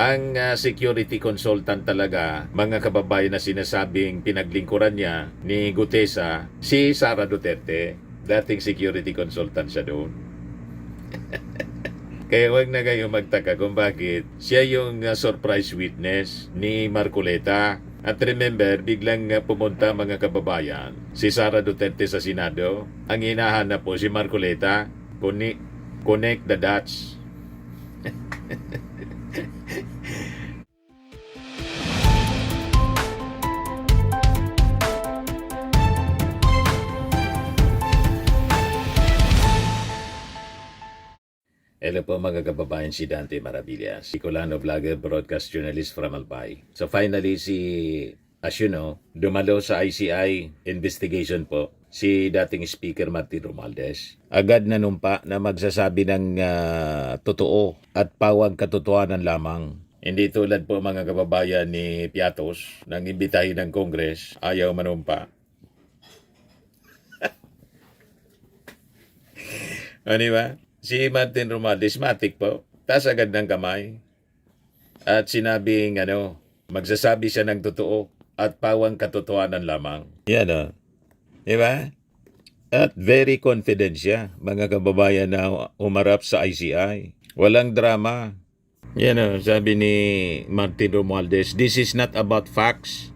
Ang security consultant talaga, mga kababayan na sinasabing pinaglingkuran niya ni Gutesa, si Sara Duterte, dating security consultant siya doon. Kaya wag na kayo magtaka kung bakit siya yung surprise witness ni Marcoleta. At remember, biglang pumunta mga kababayan si Sara Duterte sa Senado. Ang hinahanap po si Marcoleta, connect the dots. Hello po mga kababayan, si Dante Maravillas, Bicolano vlogger, broadcast journalist from Albay. So finally, as you know, dumalo sa ICI investigation po si dating Speaker Martin Romualdez. Agad nanumpa na magsasabi ng totoo at pawang katotohanan lamang. Hindi tulad po mga kababayan ni Piatos, nang imbitahin ng Congress, ayaw manumpa. Ano ba? Si Martin Romualdez, matik po. Taas agad ng kamay. At sinabing, magsasabi siya ng totoo at pawang katotohanan lamang. Yan o. Diba? At very confident siya, mga kababayan na umarap sa ICI. Walang drama. Yan o, sabi ni Martin Romualdez, this is not about facts.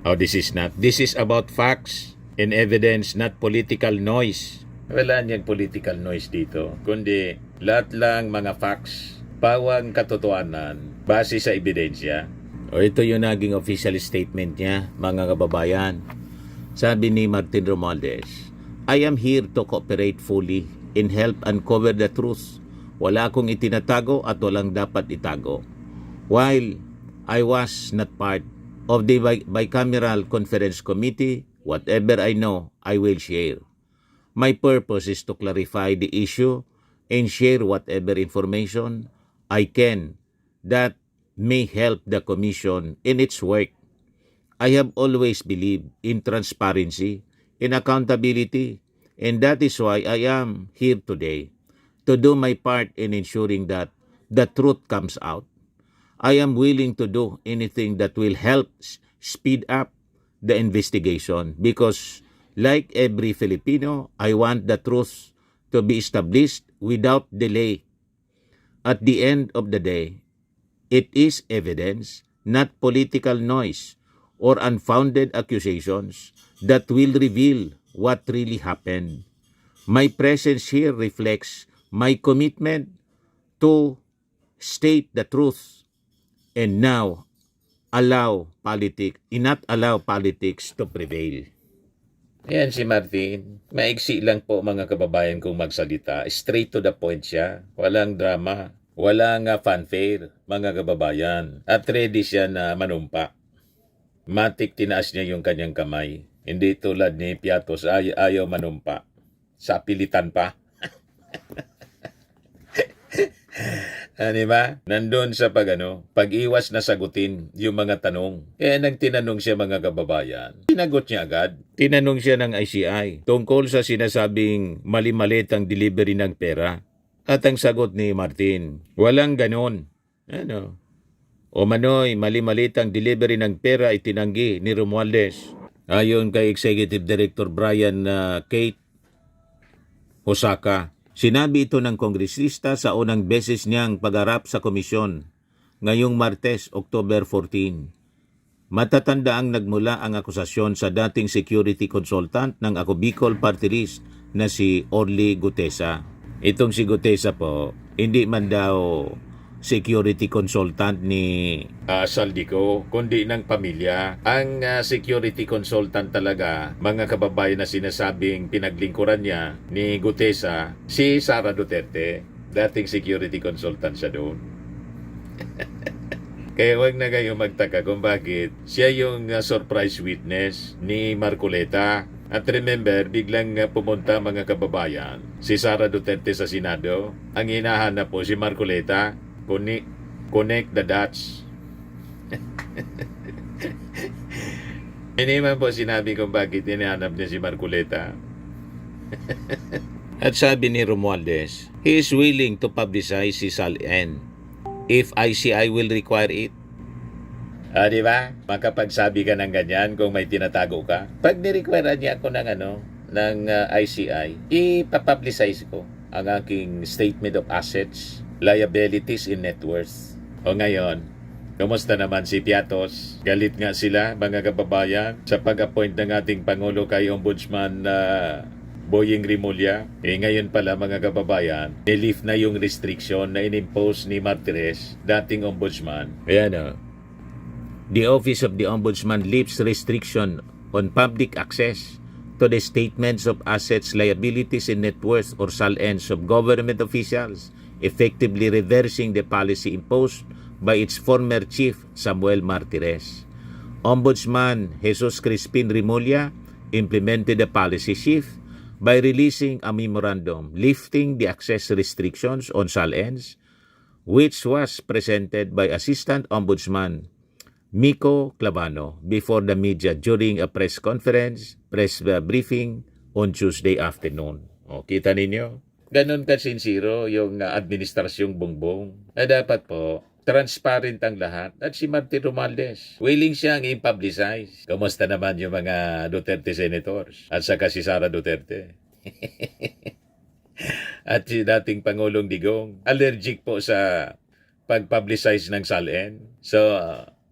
Oh, this is not. This is about facts and evidence, not political noise. Wala niyang political noise dito, kundi lahat lang mga facts, pawang katotohanan, base sa ebidensya. O ito yung naging official statement niya, mga kababayan. Sabi ni Martin Romualdez, I am here to cooperate fully and help uncover the truth. Wala akong itinatago at walang dapat itago. While I was not part of the bicameral conference committee, whatever I know, I will share. My purpose is to clarify the issue and share whatever information I can that may help the Commission in its work. I have always believed in transparency and accountability, and that is why I am here today, to do my part in ensuring that the truth comes out. I am willing to do anything that will help speed up the investigation because like every Filipino, I want the truth to be established without delay. At the end of the day, it is evidence, not political noise or unfounded accusations that will reveal what really happened. My presence here reflects my commitment to state the truth and now not allow politics to prevail. Yan si Martin. Maiksi lang po mga kababayan kung magsalita. Straight to the point siya. Walang drama. Walang fanfare, mga kababayan. At ready siya na manumpa. Matik tinaas niya yung kanyang kamay. Hindi tulad ni Piatos, ayaw manumpa. Sa pilitan pa. Diba? Nandun sa pag-iwas na sagutin yung mga tanong. Kaya nang tinanong siya mga kababayan, sinagot niya agad. Tinanong siya ng ICI tungkol sa sinasabing mali-malit ang delivery ng pera. At ang sagot ni Martin, walang ganon. O manoy, mali-malit ang delivery ng pera itinanggi ni Romualdez. Ayon kay Executive Director Brian Kate Hosaka, sinabi ito ng kongresista sa unang beses niyang pag-harap sa komisyon ngayong Martes, October 14. Matatanda ang nagmula ang akusasyon sa dating security consultant ng Ako Bicol Party List na si Orly Gutesa. Itong si Gutesa po, hindi man daw security consultant ni Saldico, kundi ng pamilya. Ang security consultant talaga, mga kababayan na sinasabing pinaglingkuran niya ni Gutesa, si Sara Duterte, dating security consultant siya doon. Kaya wag na kayo magtaka kung bakit siya yung surprise witness ni Marcoleta. At remember, biglang pumunta mga kababayan si Sara Duterte sa Senado. Ang hinahanap po si Marcoleta, connect the dots. Hindi man po sinabi kung bakit hinahanap niya si Marcoleta. At sabi ni Romualdez, he is willing to publicize si Sal N if ICI will require it. Di ba? Makapagsabi ka ng ganyan kung may tinatago ka. Pag nirequire niya ako ng ICI, ipapublicize ko ang aking statement of assets, liabilities, and net worth. O ngayon, kumusta naman si Piatos? Galit nga sila, mga kababayan, sa pag-appoint ng ating Pangulo kay Ombudsman Boying Rimulya. Ngayon pala, mga kababayan, nilift na yung restriction na inimpose ni Martires, dating Ombudsman. Ayan The Office of the Ombudsman lifts restriction on public access to the statements of assets, liabilities, and net worth or SALNs of government officials, effectively reversing the policy imposed by its former chief, Samuel Martires. Ombudsman Jesus Crispin Rimulya implemented the policy shift by releasing a memorandum lifting the access restrictions on SALNs, which was presented by Assistant Ombudsman Miko Clavano before the media during a press briefing on Tuesday afternoon. Kita ninyo? Ganon kasinsiro yung administrasyong Bongbong. Dapat po, transparent ang lahat. At si Martin Romualdez, willing siyang i-publicize. Kumusta naman yung mga Duterte senators? At saka si Sara Duterte. At si dating Pangulong Digong, allergic po sa pag-publicize ng SALN. So,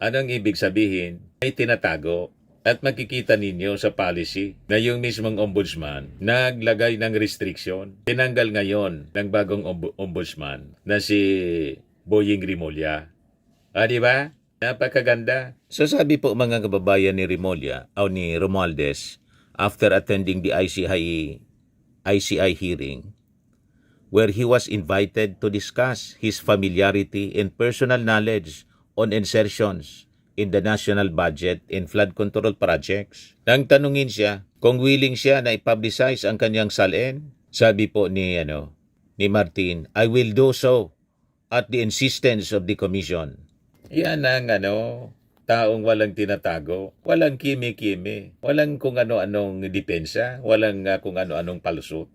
anong ibig sabihin? May tinatago. At makikita ninyo sa policy na yung mismong ombudsman naglagay ng restriction. Tinanggal ngayon ng bagong ombudsman na si Boying Rimulya. Di ba? Napakaganda. So sabi po mga kababayan ni Rimulya o ni Romualdez after attending the ICI hearing where he was invited to discuss his familiarity and personal knowledge on insertions in the national budget in flood control projects. Nang tanungin siya kung willing siya na i-publicize ang kanyang SALN, sabi po ni Martin, I will do so at the insistence of the commission. Yan ang taong walang tinatago, walang kimi-kimi, walang kung ano-anong depensa, walang kung ano-anong palusot.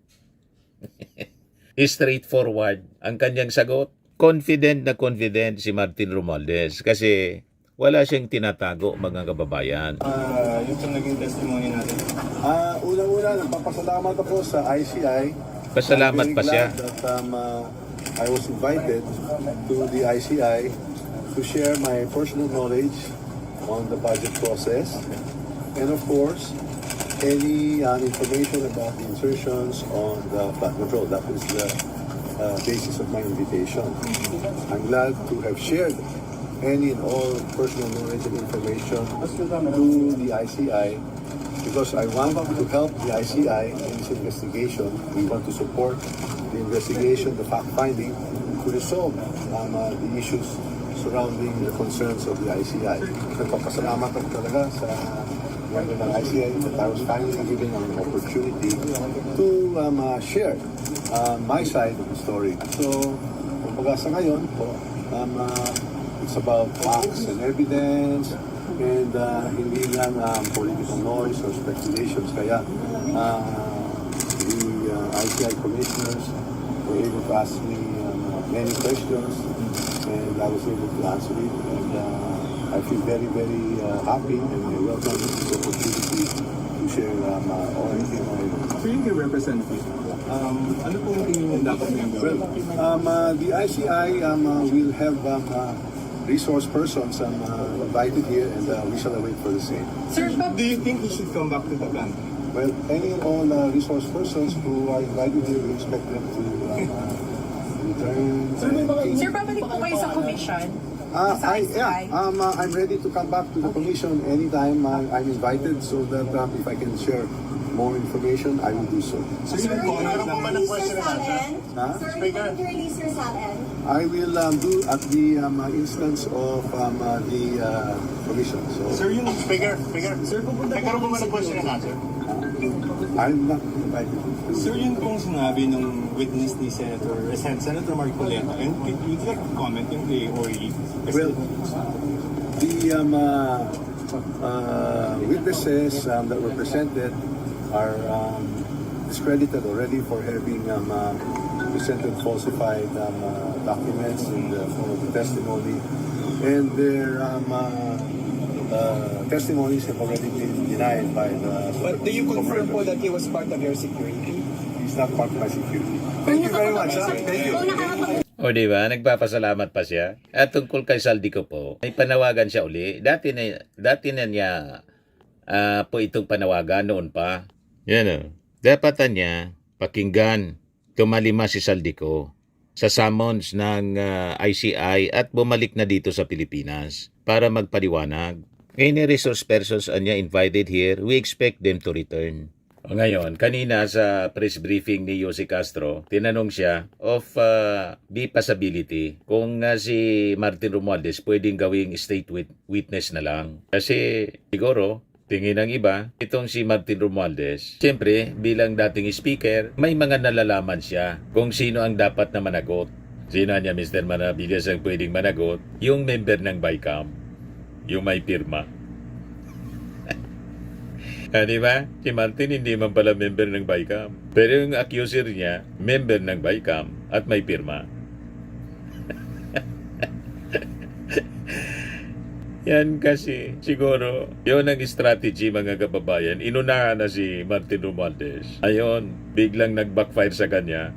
Straightforward ang kanyang sagot. Confident na confident si Martin Romualdez kasi wala siyang tinatago, mga kababayan. Yung naging testimony natin. Unang-una, nagpapasalamat ako sa ICI. Pasalamat pa siya. That, I was invited to the ICI to share my personal knowledge on the budget process. And of course, any information about the insertions on the flood control. That was the basis of my invitation. I'm glad to have shared any and all personal knowledge and information to the ICI because I want to help the ICI in this investigation. We want to support the investigation, the fact-finding, to resolve the issues surrounding the concerns of the ICI. Nagpapasalamat ako talaga sa member ng ICI that I was finally given an opportunity to share my side of the story. So, kumbaga sa ngayon po, it's about facts and evidence and hindi lang political noise or speculations. Kaya the ICI commissioners were able to ask me many questions and I was able to answer it. And I feel very, very happy and I welcome this opportunity to share all the information. So yung representative, ano pong tingin dapat ng Well, the ICI will have resource persons invited here and we shall await for the same. Sir, do you think he should come back to the country? Well, any and all resource persons who are invited here, we expect them to return. Sir, babalik po kayo sa commission? I'm ready to come back to the commission anytime I'm invited so that if I can share more information, I will do so. So Sir, yung are you lang going to release your SALN? Huh? Sir, are you going to release your SALN? I will do at the instance of the commission. So Sir, yung Speaker, Sir, pupunta nagkaroon po ba ng question and answer? I'm not invited to. Sir, yun pong sinabi ng witness ni Senator Marcoleta, and would you like to comment yung kay OE? Well, the witnesses that were presented are discredited already for having presented falsified documents in the form of the testimony, and their testimonies have already been denied by the. But do you confirm po commander. that he was part of your security? He's not part of my security. Thank you very much. Thank you. Kung nakakapag- O di ba, nagpapasalamat pa siya. At tungkol kay Saldico po, may panawagan siya uli. Dati na niya po itong panawagan noon pa. Yan o. Dapatan niya pakinggan, tumalima si Saldico sa summons ng ICI at bumalik na dito sa Pilipinas para magpaliwanag. Any resource persons niya invited here, we expect them to return. Ngayon, kanina sa press briefing ni Jose Castro, tinanong siya of the possibility kung si Martin Romualdez pwedeng gawing state witness na lang. Kasi siguro, tingin ng iba, itong si Martin Romualdez, siyempre bilang dating speaker, may mga nalalaman siya kung sino ang dapat na managot. Sino niya, Mr. Manabillas, ang pwedeng managot? Yung member ng BICAM, yung may pirma. Di ba? Si Martin hindi man pala member ng BICAM. Pero yung accuser niya, member ng BICAM at may pirma. Yan kasi, siguro, yun ang strategy mga kababayan. Inunahan na si Martin Romualdez. Ayun, biglang nag-backfire sa kanya.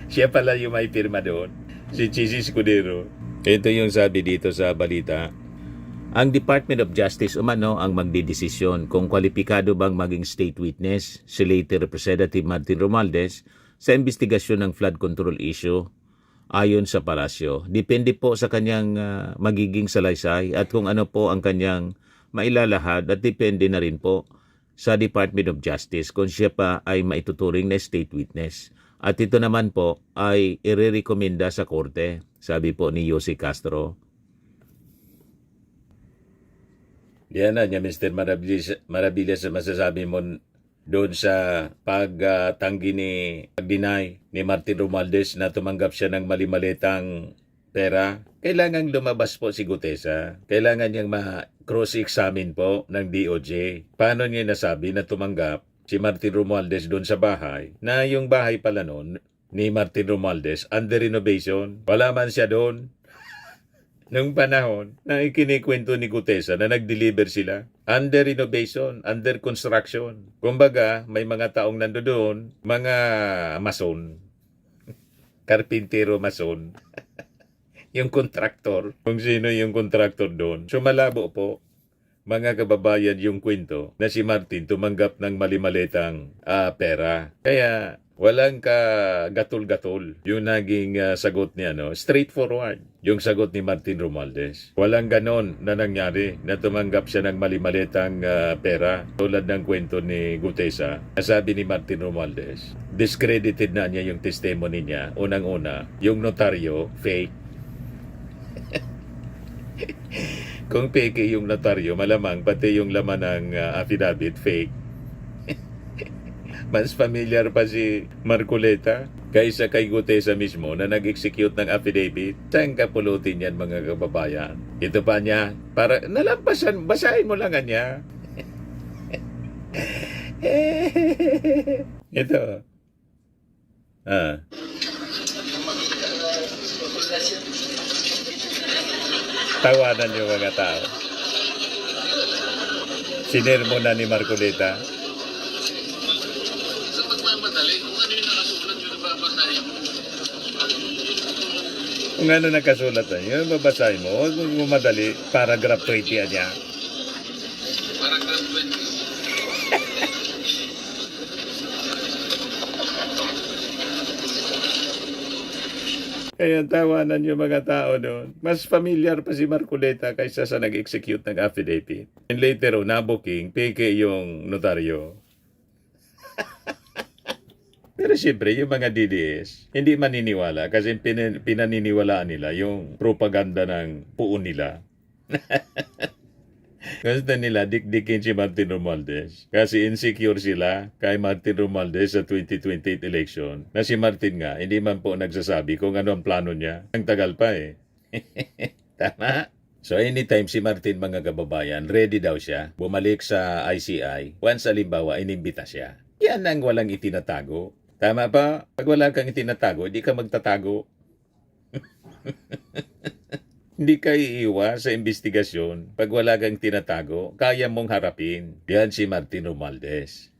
Siya pala yung may pirma doon. Si Chisi Escudero. Ito yung sabi dito sa balita. Ang Department of Justice umano ang magdidesisyon kung kwalipikado bang maging state witness si late Representative Martin Romualdez sa investigasyon ng flood control issue ayon sa palasyo. Depende po sa kanyang magiging salaysay at kung ano po ang kanyang mailalahad at depende na rin po sa Department of Justice kung siya pa ay maituturing na state witness. At ito naman po ay irerekomenda sa korte, sabi po ni Jose Castro. Yan na niya, Mr. Marabillas, masasabi mo doon sa pagtanggi pag-deny ni Martin Romualdez na tumanggap siya ng mali-malitang pera. Kailangan lumabas po si Gutesa. Kailangan niyang ma-cross-examine po ng DOJ. Paano niya nasabi na tumanggap si Martin Romualdez doon sa bahay na yung bahay pala noon ni Martin Romualdez under renovation? Wala man siya doon. Nung panahon na ikinikwento ni Gutesa na nag-deliver sila, under renovation, under construction. Kumbaga, may mga taong nandoon, mga mason, karpintero mason, yung kontraktor, kung sino yung kontraktor doon. So malabo po, mga kababayan, yung kwento na si Martin tumanggap ng mali-malitang pera. Kaya walang gatol-gatol yung naging sagot niya, no? Straightforward yung sagot ni Martin Romualdez. Walang ganon na nangyari na tumanggap siya ng mali-malitang pera tulad ng kwento ni Gutesa. Sabi ni Martin Romualdez, discredited na niya yung testimony niya. Unang-una, yung notaryo, fake. Kung fake yung notaryo, malamang pati yung laman ng affidavit, fake. Mas familiar pa si Marcoleta kaysa kay Gutesa mismo na nag-execute ng affidavit. Saan ka pulutin yan, mga kababayan? Ito pa niya, para nalampasan, basahin mo lang niya. Ito. Tawanan yung mga tao. Sinermo na ni Marcoleta. Kung ano nakasulat na yun, babasahin mo. Huwag mo madali. Paragraph 20 niya. Paragraph 20. Kaya tawanan yung mga tao doon. Mas familiar pa si Marcoleta kaysa sa nag-execute ng affidavit. And later on, nabuking, peke yung notaryo. Pero siyempre, yung mga DDS, hindi maniniwala kasi pinaniniwalaan nila yung propaganda ng puon nila. Gusto nila dikdikin si Martin Romualdez kasi insecure sila kay Martin Romualdez sa 2028 election na si Martin nga hindi man po nagsasabi kung ano ang plano niya. Ang tagal pa eh. Tama? So anytime si Martin, mga kababayan, ready daw siya bumalik sa ICI once halimbawa inimbita siya. Yan ang walang itinatago. Tama ba? Pag wala kang itinatago, di ka magtatago. Hindi ka iiwas sa investigasyon. Pag wala kang tinatago, kaya mong harapin. Yan si Martin Romualdez.